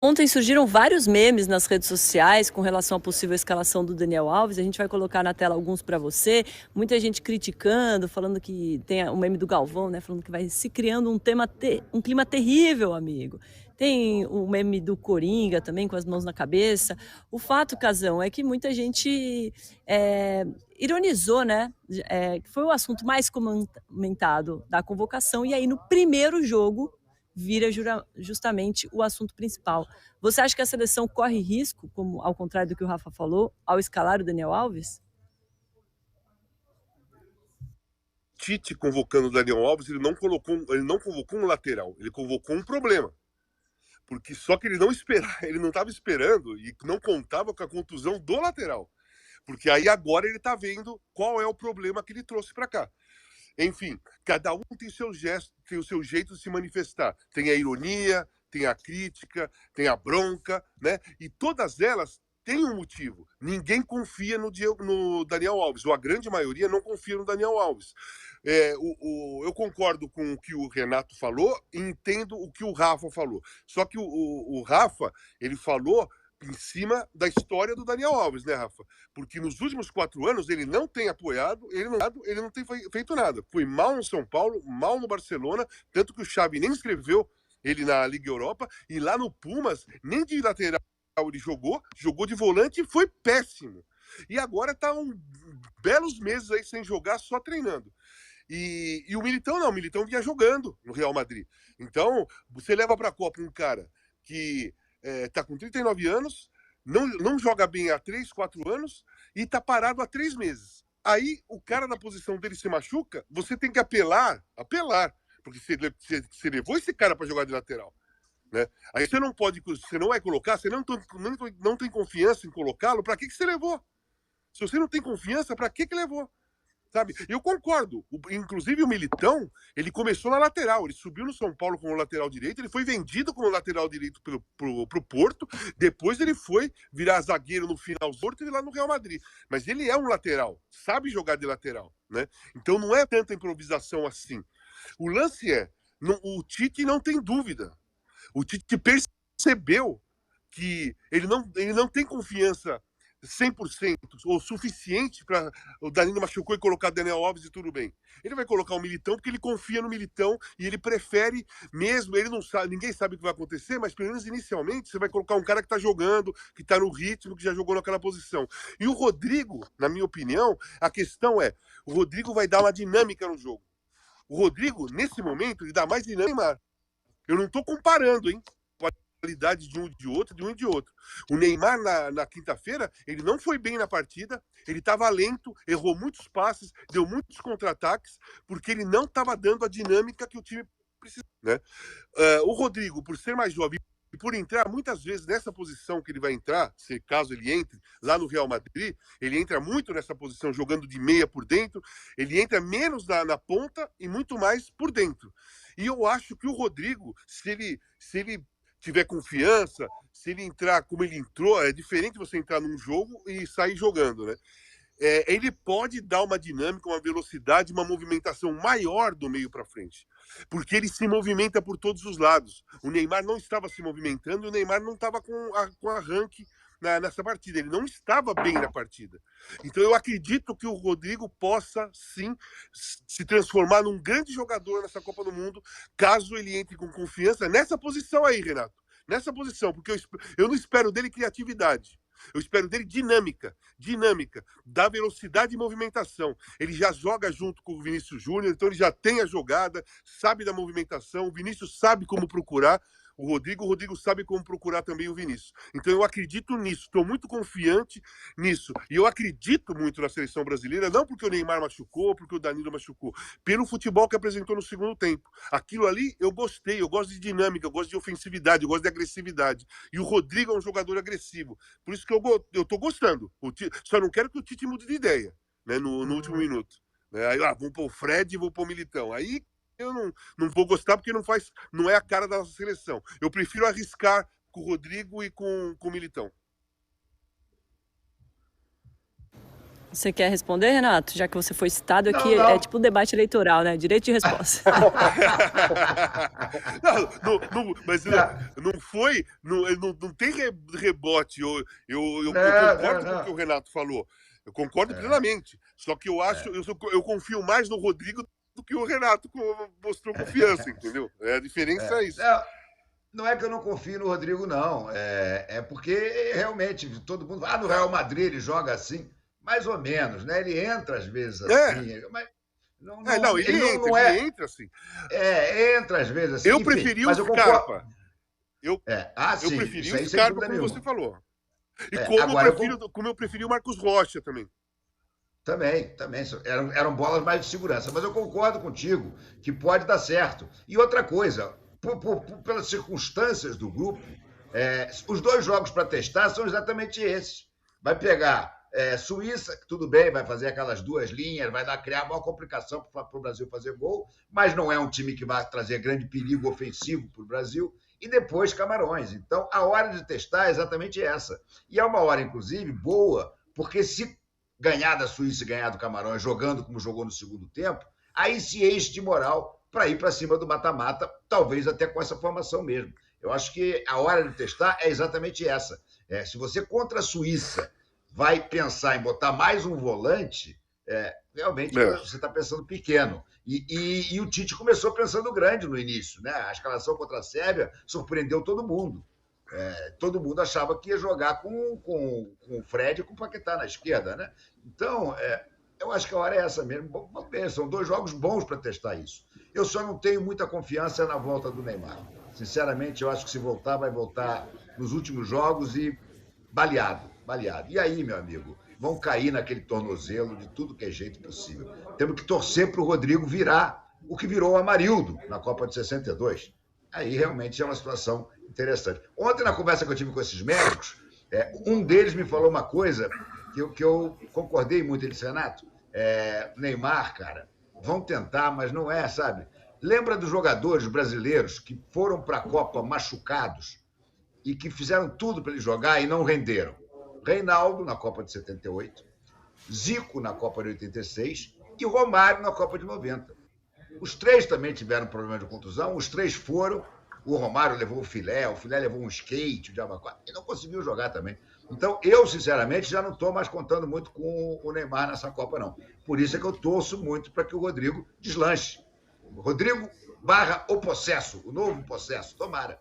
Ontem surgiram vários memes nas redes sociais com relação à possível escalação do Daniel Alves. A gente vai colocar na tela alguns para você. Muita gente criticando, falando que tem o meme do Galvão, né? Falando que vai se criando um clima terrível, amigo. Tem o meme do Coringa também, com as mãos na cabeça. O fato, Casão, é que muita gente ironizou, né? Foi o assunto mais comentado da convocação. E aí, no primeiro jogo, vira justamente o assunto principal. Você acha que a seleção corre risco, como ao contrário do que o Rafa falou, ao escalar o Daniel Alves? Tite convocando o Daniel Alves, ele não convocou um lateral, ele convocou um problema. Porque só que ele não estava esperando e não contava com a contusão do lateral. Porque aí agora ele está vendo qual é o problema que ele trouxe para cá. Enfim, cada um tem seu gesto, tem o seu jeito de se manifestar. Tem a ironia, tem a crítica, tem a bronca, né? E todas elas têm um motivo. Ninguém confia no Daniel Alves, ou a grande maioria não confia no Daniel Alves. Eu concordo com o que o Renato falou e entendo o que o Rafa falou. Só que o Rafa, ele falou em cima da história do Daniel Alves, né, Rafa? Porque nos últimos 4 anos ele não tem apoiado, ele não tem feito nada. Foi mal no São Paulo, mal no Barcelona, tanto que o Xavi nem escreveu ele na Liga Europa, e lá no Pumas, nem de lateral ele jogou de volante e foi péssimo. E agora está belos meses aí sem jogar, só treinando. E o Militão não, o Militão vinha jogando no Real Madrid. Então, você leva para a Copa um cara que está com 39 anos, não joga bem há 3, 4 anos e está parado há 3 meses. Aí o cara na posição dele se machuca, você tem que apelar, porque você levou esse cara para jogar de lateral. Né? Aí você não vai colocar, você não tem confiança em colocá-lo, para que você levou? Se você não tem confiança, para que levou? Sabe? Eu concordo. Inclusive o Militão, ele começou na lateral. Ele subiu no São Paulo como lateral direito, ele foi vendido como lateral direito pro Porto, depois ele foi virar zagueiro no final do Porto e lá no Real Madrid. Mas ele é um lateral, sabe jogar de lateral, né? Então não é tanta improvisação assim. O lance o Tite não tem dúvida. O Tite percebeu que ele não tem confiança 100% ou suficiente para o Danilo machucou e colocar Daniel Alves e tudo bem. Ele vai colocar o Militão porque ele confia no Militão e ele prefere mesmo, ele não sabe, ninguém sabe o que vai acontecer, mas pelo menos inicialmente você vai colocar um cara que está jogando, que está no ritmo, que já jogou naquela posição. E o Rodrigo, na minha opinião, a questão o Rodrigo vai dar uma dinâmica no jogo. O Rodrigo, nesse momento, ele dá mais dinâmica. Eu não estou comparando, hein? Qualidade de um e de outro. O Neymar, na quinta-feira, ele não foi bem na partida, ele estava lento, errou muitos passes, deu muitos contra-ataques, porque ele não estava dando a dinâmica que o time precisa. Né? O Rodrigo, por ser mais jovem e por entrar muitas vezes nessa posição que ele vai entrar, se caso ele entre lá no Real Madrid, ele entra muito nessa posição, jogando de meia por dentro, ele entra menos na ponta e muito mais por dentro. E eu acho que o Rodrigo, se ele tiver confiança, se ele entrar como ele entrou, é diferente você entrar num jogo e sair jogando, né? Ele pode dar uma dinâmica, uma velocidade, uma movimentação maior do meio para frente, porque ele se movimenta por todos os lados. O Neymar não estava se movimentando e o Neymar não estava com arranque nessa partida. Ele não estava bem na partida. Então eu acredito que o Rodrigo possa sim se transformar num grande jogador nessa Copa do Mundo, caso ele entre com confiança nessa posição aí, Renato. Nessa posição, porque eu não espero dele criatividade. Eu espero dele dinâmica, da velocidade e movimentação. Ele já joga junto com o Vinícius Júnior, então ele já tem a jogada, sabe da movimentação, o Vinícius sabe como procurar o Rodrigo sabe como procurar também o Vinícius. Então eu acredito nisso, estou muito confiante nisso. E eu acredito muito na seleção brasileira, não porque o Neymar machucou, porque o Danilo machucou, pelo futebol que apresentou no segundo tempo. Aquilo ali eu gostei, eu gosto de dinâmica, eu gosto de ofensividade, eu gosto de agressividade. E o Rodrigo é um jogador agressivo. Por isso que eu estou gostando. Só não quero que o Tite mude de ideia, né, no último minuto. Aí, vamos pôr o Fred e vou pôr o Militão. Aí eu não vou gostar porque não é a cara da nossa seleção. Eu prefiro arriscar com o Rodrigo e com o Militão. Você quer responder, Renato? Já que você foi citado Não, aqui, é não. tipo um debate eleitoral, né? Direito de resposta. Mas Não, não foi, não tem rebote. Eu não, não, concordo com o que o não. Renato falou. Eu concordo plenamente. Só que eu acho, eu confio mais no Rodrigo do que o Renato mostrou confiança, entendeu? A diferença é isso. Não, não é que eu não confio no Rodrigo, não. É porque realmente todo mundo fala, no Real Madrid ele joga assim, mais ou menos, né? Ele entra às vezes É, assim, mas não, ele não ele é. entra assim. Entra às vezes assim, Eu enfim, preferi o mas eu concordo. Scarpa. Eu, eu Sim, preferi isso o aí sem Scarpa, dúvida como você nenhuma. falou. E Agora como eu preferi o Marcos Rocha também. também eram bolas mais de segurança, mas eu concordo contigo que pode dar certo. E outra coisa, pelas circunstâncias do grupo, os dois jogos para testar são exatamente esses. Vai pegar Suíça, que tudo bem, vai fazer aquelas duas linhas, criar maior complicação para o Brasil fazer gol, mas não é um time que vai trazer grande perigo ofensivo para o Brasil. E depois Camarões. Então, a hora de testar é exatamente essa. E é uma hora, inclusive, boa, porque se ganhar da Suíça e ganhar do Camarões, jogando como jogou no segundo tempo, aí se enche de moral para ir para cima do mata-mata, talvez até com essa formação mesmo. Eu acho que a hora de testar é exatamente essa. Se você contra a Suíça vai pensar em botar mais um volante, realmente você está pensando pequeno. E o Tite começou pensando grande no início, né? A escalação contra a Sérvia surpreendeu todo mundo. Todo mundo achava que ia jogar com o Fred e com o Paquetá na esquerda, né? Então, eu acho que a hora é essa mesmo. Vamos ver, são dois jogos bons para testar isso. Eu só não tenho muita confiança na volta do Neymar. Sinceramente, eu acho que se voltar, vai voltar nos últimos jogos e baleado. E aí, meu amigo, vão cair naquele tornozelo de tudo que é jeito possível. Temos que torcer para o Rodrigo virar o que virou o Amarildo na Copa de 62. Aí realmente é uma situação interessante. Ontem, na conversa que eu tive com esses médicos, um deles me falou uma coisa que eu concordei muito. Ele disse, Renato, Neymar, cara, vão tentar, mas não é, sabe? Lembra dos jogadores brasileiros que foram para a Copa machucados e que fizeram tudo para ele jogar e não renderam? Reinaldo, na Copa de 78, Zico, na Copa de 86 e Romário, na Copa de 90. Os três também tiveram problema de contusão, os três foram. O Romário levou o filé levou um skate, o Diabo 4, e não conseguiu jogar também. Então, eu, sinceramente, já não estou mais contando muito com o Neymar nessa Copa, não. Por isso é que eu torço muito para que o Rodrigo deslanche. Rodrigo / o Possesso, o novo Possesso, tomara.